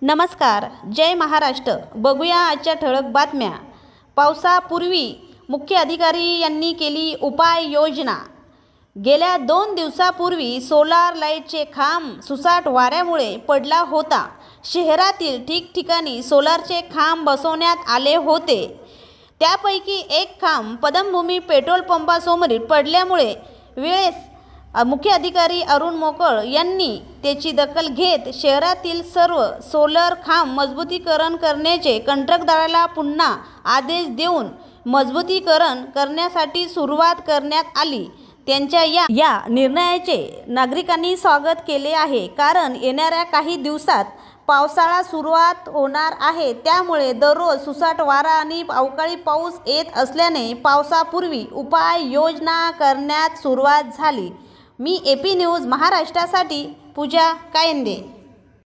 नमस्कार, जय महाराष्ट्र। बघूया आजच्या ठळक बातम्या। पावसापूर्वी मुख्य अधिकारी यांनी केली उपाययोजना। गेल्या 2 दिवसापूर्वी सोलार लाईटचे खांब सुसाट वाऱ्यामुळे पडला होता। शहरातील ठिकठिकाणी सोलारचे खांब बसवण्यात आले होते। त्यापैकी एक खांब पद्मभूमी पेट्रोल पंपासमोर पडल्यामुळे वेळेस मुख्य अधिकारी अरुण मोकळ यांनी त्याची दखल घेत शहरातील सर्व सोलर खांब मजबूतीकरण करण्याचे कंत्राटदाराला पुन्हा आदेश देऊन मजबूतीकरण करण्यासाठी सुरुवात करण्यात आली। त्यांच्या या निर्णयाचे नागरिकांनी स्वागत केले आहे, कारण येणाऱ्या काही दिवसात पावसाळा सुरुवात होणार आहे। त्यामुळे दररोज सुसाट वारा आणि अवकाळी पाऊस येत असल्याने पावसापूर्वी उपाययोजना करण्यात सुरुवात झाली। मी AP न्यूज महाराष्ट्रासाठी पूजा कायंदे।